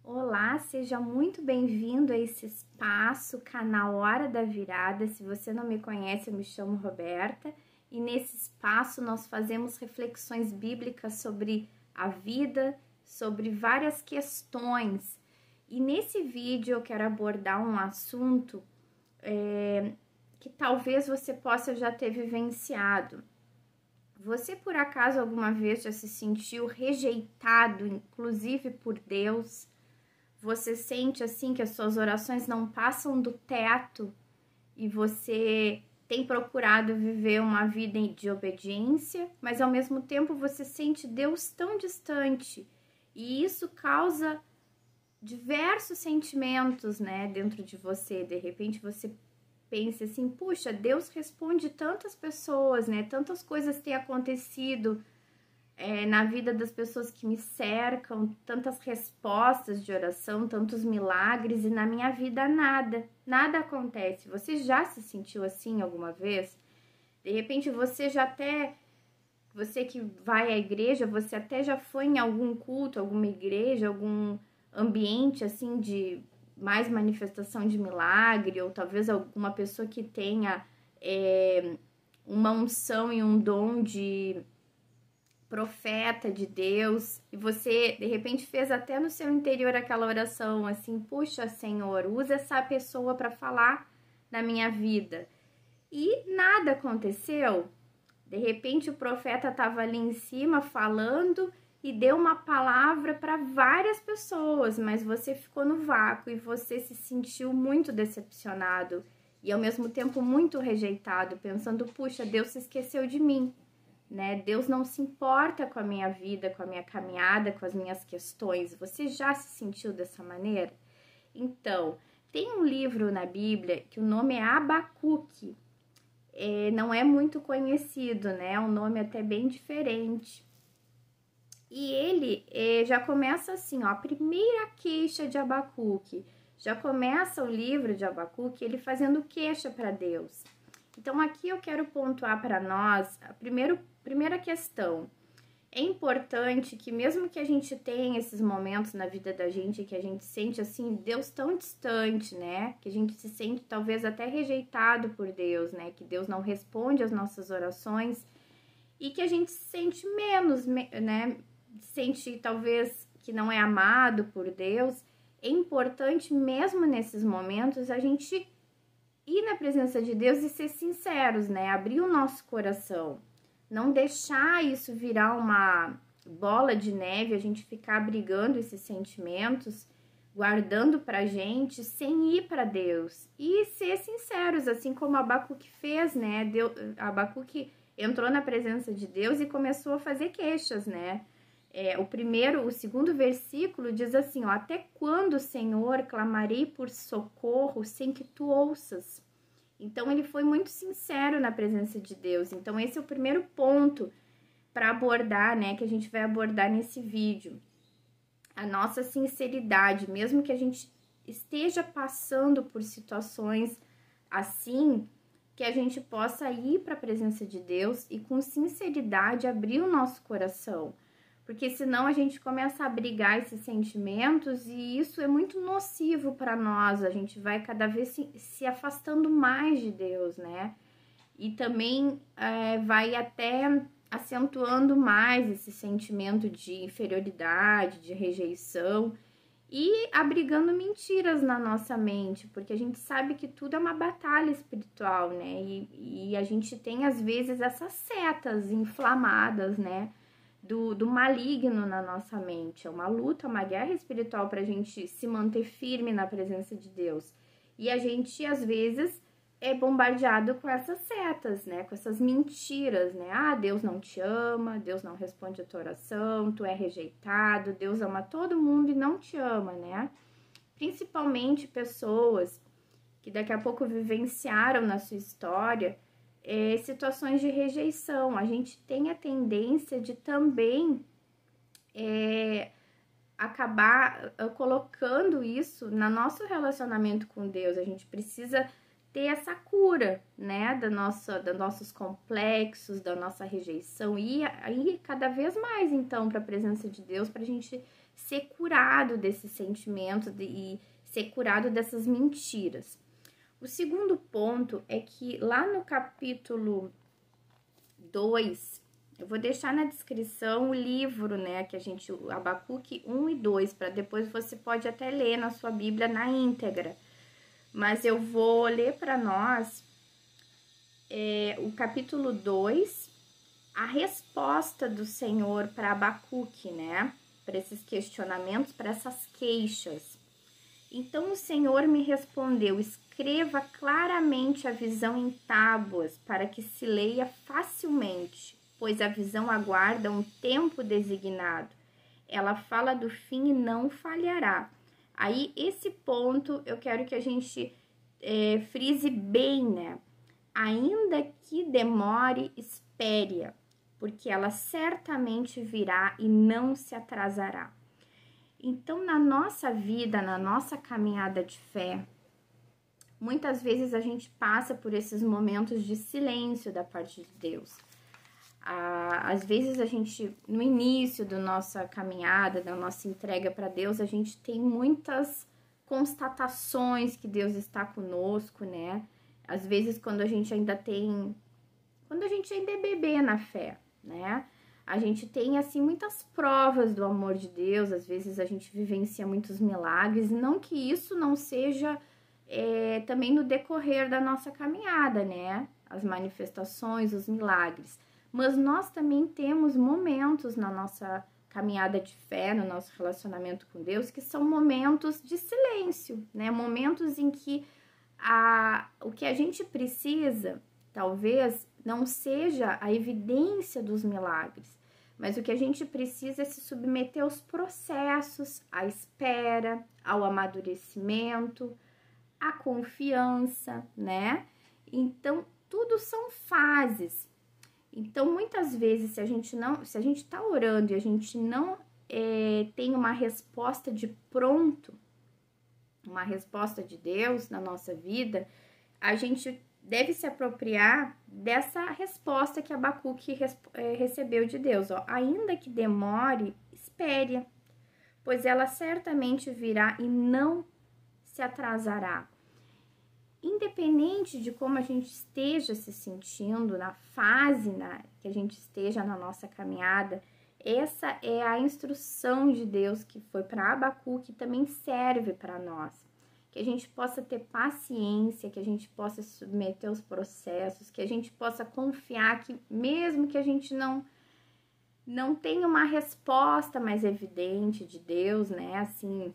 Olá, seja muito bem-vindo a esse espaço, canal Hora da Virada. Se você não me conhece, eu me chamo Roberta e nesse espaço nós fazemos reflexões bíblicas sobre a vida, sobre várias questões. E nesse vídeo eu quero abordar um assunto que talvez você possa já ter vivenciado. Você, por acaso, alguma vez já se sentiu rejeitado, inclusive por Deus? Você sente assim que as suas orações não passam do teto e você tem procurado viver uma vida de obediência, mas ao mesmo tempo você sente Deus tão distante e isso causa diversos sentimentos, né, dentro de você. De repente você pensa assim, puxa, Deus responde tantas pessoas, né, tantas coisas têm acontecido na vida das pessoas que me cercam, tantas respostas de oração, tantos milagres, e na minha vida nada acontece. Você já se sentiu assim alguma vez? De repente você que vai à igreja, você até já foi em algum culto, alguma igreja, algum ambiente assim de mais manifestação de milagre, ou talvez alguma pessoa que tenha uma unção e um dom de profeta de Deus, e você de repente fez até no seu interior aquela oração assim, puxa, Senhor, usa essa pessoa para falar na minha vida, e nada aconteceu. De repente o profeta estava ali em cima falando e deu uma palavra para várias pessoas, mas você ficou no vácuo e você se sentiu muito decepcionado e ao mesmo tempo muito rejeitado, pensando, puxa, Deus se esqueceu de mim, né? Deus não se importa com a minha vida, com a minha caminhada, com as minhas questões. Você já se sentiu dessa maneira? Então, tem um livro na Bíblia que o nome é Abacuque. Não é muito conhecido, né? É um nome até bem diferente. E ele já começa assim, ó, a primeira queixa de Abacuque. Já começa o livro de Abacuque ele fazendo queixa para Deus. Então, aqui eu quero pontuar para nós a primeira questão. É importante que mesmo que a gente tenha esses momentos na vida da gente que a gente sente assim, Deus tão distante, né? Que a gente se sente talvez até rejeitado por Deus, né? Que Deus não responde às nossas orações e que a gente se sente menos, né? Sente talvez que não é amado por Deus. É importante mesmo nesses momentos a gente ir na presença de Deus e ser sinceros, né? Abrir o nosso coração. Não deixar isso virar uma bola de neve, a gente ficar abrigando esses sentimentos, guardando pra gente, sem ir para Deus. E ser sinceros, assim como Abacuque fez, né? Abacuque entrou na presença de Deus e começou a fazer queixas, né? O segundo versículo diz assim, ó, até quando, Senhor, clamarei por socorro sem que tu ouças? Então, ele foi muito sincero na presença de Deus. Então, esse é o primeiro ponto para abordar, né, que a gente vai abordar nesse vídeo. A nossa sinceridade, mesmo que a gente esteja passando por situações assim, que a gente possa ir para a presença de Deus e com sinceridade abrir o nosso coração. Porque senão a gente começa a abrigar esses sentimentos e isso é muito nocivo para nós. A gente vai cada vez se afastando mais de Deus, né? E também vai até acentuando mais esse sentimento de inferioridade, de rejeição e abrigando mentiras na nossa mente, porque a gente sabe que tudo é uma batalha espiritual, né? E a gente tem às vezes essas setas inflamadas, né? Do maligno na nossa mente. É uma luta, uma guerra espiritual para a gente se manter firme na presença de Deus. E a gente, às vezes, é bombardeado com essas setas, né? Com essas mentiras, né? Ah, Deus não te ama, Deus não responde a tua oração, tu é rejeitado, Deus ama todo mundo e não te ama, né? Principalmente pessoas que daqui a pouco vivenciaram na sua história situações de rejeição. A gente tem a tendência de também acabar colocando isso no nosso relacionamento com Deus. A gente precisa ter essa cura, né, dos nossos complexos, da nossa rejeição, e aí cada vez mais, então, para a presença de Deus, para a gente ser curado desses sentimentos e ser curado dessas mentiras. O segundo ponto é que lá no capítulo 2, eu vou deixar na descrição o livro, né, que o Abacuque 1 e 2, para depois você pode até ler na sua Bíblia na íntegra. Mas eu vou ler para nós o capítulo 2, a resposta do Senhor para Abacuque, né, para esses questionamentos, para essas queixas. Então o Senhor me respondeu: escreva claramente a visão em tábuas, para que se leia facilmente, pois a visão aguarda um tempo designado. Ela fala do fim e não falhará. Aí, esse ponto eu quero que a gente frise bem, né? Ainda que demore, espere, porque ela certamente virá e não se atrasará. Então, na nossa vida, na nossa caminhada de fé, muitas vezes a gente passa por esses momentos de silêncio da parte de Deus. Às vezes a gente, no início da nossa caminhada, da nossa entrega para Deus, a gente tem muitas constatações que Deus está conosco, né? Às vezes quando a gente ainda é bebê na fé, né? A gente tem, assim, muitas provas do amor de Deus, às vezes a gente vivencia muitos milagres, não que isso não seja também no decorrer da nossa caminhada, né? As manifestações, os milagres. Mas nós também temos momentos na nossa caminhada de fé, no nosso relacionamento com Deus, que são momentos de silêncio, né? Momentos em que o que a gente precisa, talvez, não seja a evidência dos milagres, mas o que a gente precisa é se submeter aos processos, à espera, ao amadurecimento, à confiança, né? Então, tudo são fases. Então, muitas vezes, se a gente está orando e a gente não tem uma resposta de pronto, uma resposta de Deus na nossa vida, a gente deve se apropriar dessa resposta que Abacuque recebeu de Deus. Ó. Ainda que demore, espere, pois ela certamente virá e não se atrasará. Independente de como a gente esteja se sentindo, na fase que a gente esteja na nossa caminhada, essa é a instrução de Deus que foi para Abacuque, que também serve para nós. Que a gente possa ter paciência, que a gente possa se submeter aos processos, que a gente possa confiar que mesmo que a gente não tenha uma resposta mais evidente de Deus, né, assim,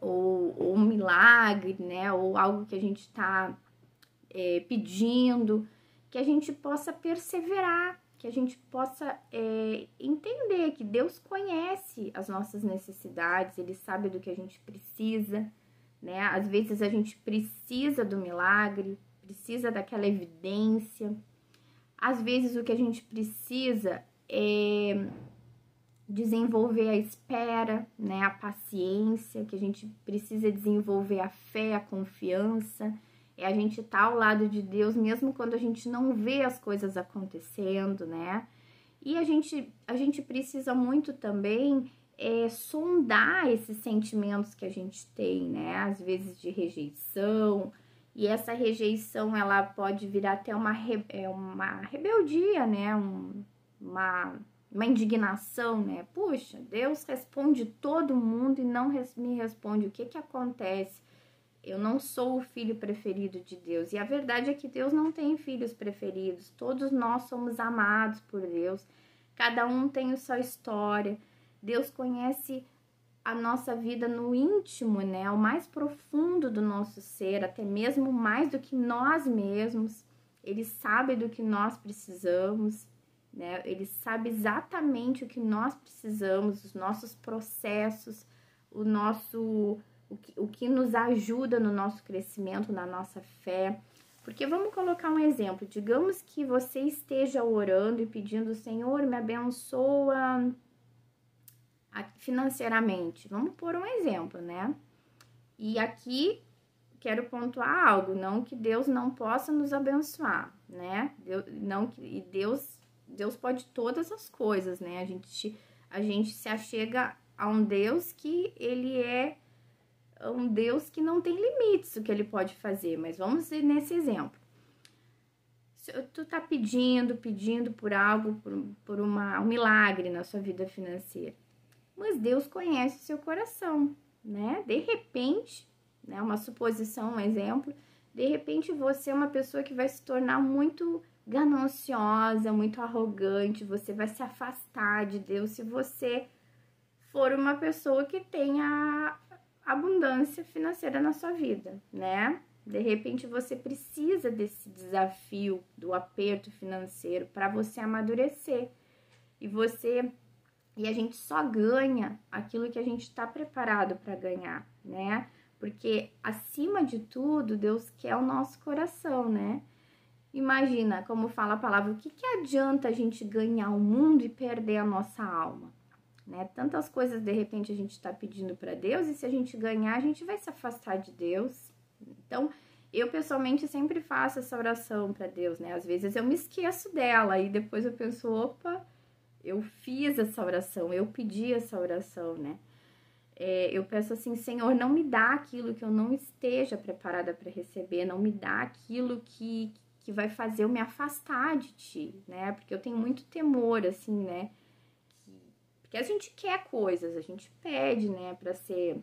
ou um milagre, né, ou algo que a gente está pedindo, que a gente possa perseverar, que a gente possa entender que Deus conhece as nossas necessidades, Ele sabe do que a gente precisa, né? Às vezes a gente precisa do milagre, precisa daquela evidência. Às vezes o que a gente precisa é desenvolver a espera, né? A paciência, que a gente precisa desenvolver a fé, a confiança. É a gente estar ao lado de Deus mesmo quando a gente não vê as coisas acontecendo, né? E a gente precisa muito também sondar esses sentimentos que a gente tem, né? Às vezes de rejeição, e essa rejeição ela pode virar até uma rebeldia, né? Uma indignação, né? Puxa, Deus responde todo mundo e não me responde. O que acontece? Eu não sou o filho preferido de Deus. E a verdade é que Deus não tem filhos preferidos. Todos nós somos amados por Deus. Cada um tem a sua história. Deus conhece a nossa vida no íntimo, né? O mais profundo do nosso ser, até mesmo mais do que nós mesmos. Ele sabe do que nós precisamos, né? Ele sabe exatamente o que nós precisamos, os nossos processos, o que nos ajuda no nosso crescimento, na nossa fé. Porque vamos colocar um exemplo. Digamos que você esteja orando e pedindo: Senhor, me abençoa financeiramente. Vamos pôr um exemplo, né? E aqui quero pontuar algo, não que Deus não possa nos abençoar, né? Deus pode todas as coisas, né? A gente se achega a um Deus que ele é um Deus que não tem limites o que ele pode fazer. Mas vamos nesse exemplo. Se tu tá pedindo por algo, por um milagre na sua vida financeira. Mas Deus conhece o seu coração, né? De repente, né, uma suposição, um exemplo, de repente você é uma pessoa que vai se tornar muito gananciosa, muito arrogante, você vai se afastar de Deus se você for uma pessoa que tenha abundância financeira na sua vida, né? De repente você precisa desse desafio do aperto financeiro para você amadurecer. E a gente só ganha aquilo que a gente está preparado para ganhar, né? Porque acima de tudo, Deus quer o nosso coração, né? Imagina, como fala a palavra, o que adianta a gente ganhar o mundo e perder a nossa alma? Né? Tantas coisas de repente a gente está pedindo para Deus, e se a gente ganhar, a gente vai se afastar de Deus. Então, eu pessoalmente sempre faço essa oração para Deus, né? Às vezes eu me esqueço dela e depois eu penso, opa, eu fiz essa oração, eu pedi essa oração, né? Eu peço assim, Senhor, não me dá aquilo que eu não esteja preparada para receber, não me dá aquilo que vai fazer eu me afastar de Ti, né? Porque eu tenho muito temor, assim, né? Porque a gente quer coisas, a gente pede, né, para ser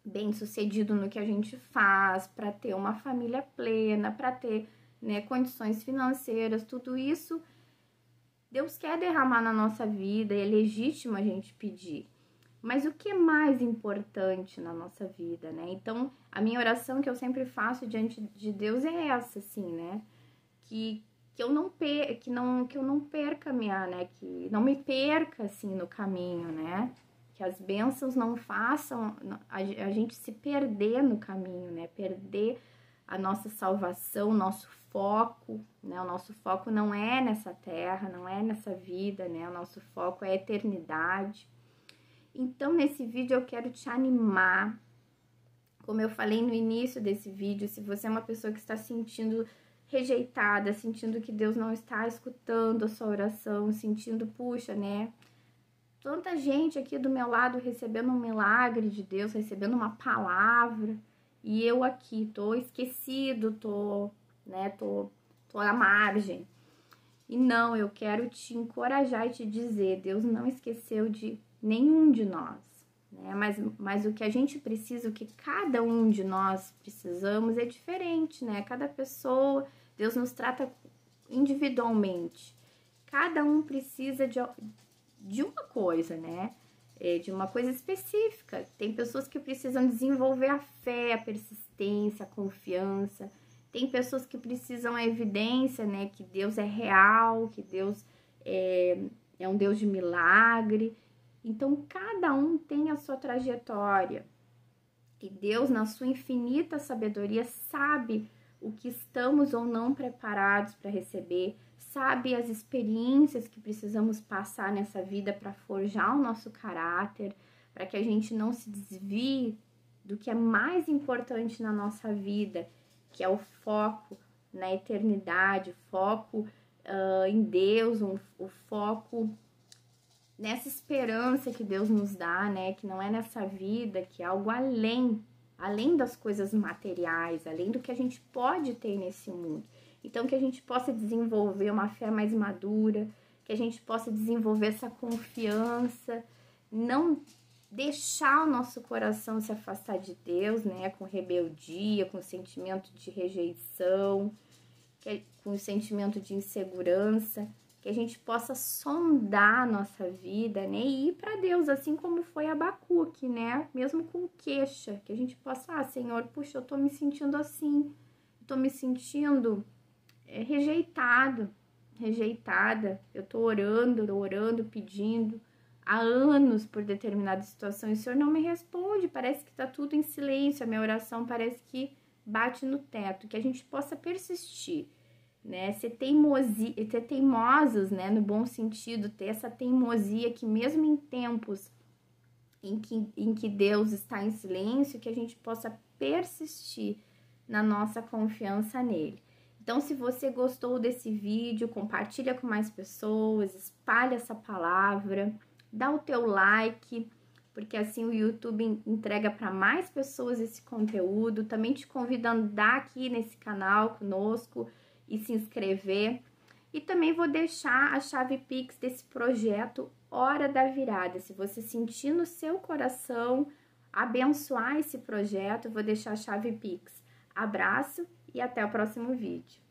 bem-sucedido no que a gente faz, para ter uma família plena, para ter, né, condições financeiras, tudo isso Deus quer derramar na nossa vida, é legítimo a gente pedir. Mas o que é mais importante na nossa vida, né? Então, a minha oração que eu sempre faço diante de Deus é essa, assim, né? Que eu não perca minha, né? Que não me perca, assim, no caminho, né? Que as bênçãos não façam a gente se perder no caminho, né? Perder a nossa salvação, o nosso foco, né? O nosso foco não é nessa terra, não é nessa vida, né? O nosso foco é a eternidade. Então, nesse vídeo eu quero te animar. Como eu falei no início desse vídeo, se você é uma pessoa que está sentindo rejeitada, sentindo que Deus não está escutando a sua oração, sentindo, puxa, né? Tanta gente aqui do meu lado recebendo um milagre de Deus, recebendo uma palavra, e eu aqui tô esquecido, tô à margem. E não, eu quero te encorajar e te dizer, Deus não esqueceu de nenhum de nós, né? Mas o que a gente precisa, o que cada um de nós precisamos é diferente, né? Cada pessoa, Deus nos trata individualmente. Cada um precisa de uma coisa, né? De uma coisa específica. Tem pessoas que precisam desenvolver a fé, a persistência, a confiança. Tem pessoas que precisam a evidência, né? Que Deus é real, que Deus é um Deus de milagre. Então, cada um tem a sua trajetória. E Deus, na sua infinita sabedoria, sabe o que estamos ou não preparados para receber, sabe as experiências que precisamos passar nessa vida para forjar o nosso caráter, para que a gente não se desvie do que é mais importante na nossa vida, que é o foco na eternidade, o foco em Deus, o foco nessa esperança que Deus nos dá, né? Que não é nessa vida, que é algo além das coisas materiais, além do que a gente pode ter nesse mundo. Então, que a gente possa desenvolver uma fé mais madura, que a gente possa desenvolver essa confiança, não deixar o nosso coração se afastar de Deus, né? Com rebeldia, com sentimento de rejeição, com sentimento de insegurança, que a gente possa sondar a nossa vida, né, e ir para Deus, assim como foi Abacuque, né, mesmo com queixa, que a gente possa, Senhor, puxa, eu tô me sentindo assim, tô me sentindo rejeitada, eu tô orando, pedindo há anos por determinada situação, e o Senhor não me responde, parece que tá tudo em silêncio, a minha oração parece que bate no teto, que a gente possa persistir, né, ser teimosos, né, no bom sentido, ter essa teimosia que mesmo em tempos em que Deus está em silêncio, que a gente possa persistir na nossa confiança nele. Então, se você gostou desse vídeo, compartilha com mais pessoas, espalha essa palavra, dá o teu like, porque assim o YouTube entrega para mais pessoas esse conteúdo. Também te convidando a dar aqui nesse canal conosco e se inscrever. E também vou deixar a chave Pix desse projeto Hora da Virada. Se você sentir no seu coração abençoar esse projeto, eu vou deixar a chave Pix. Abraço e até o próximo vídeo.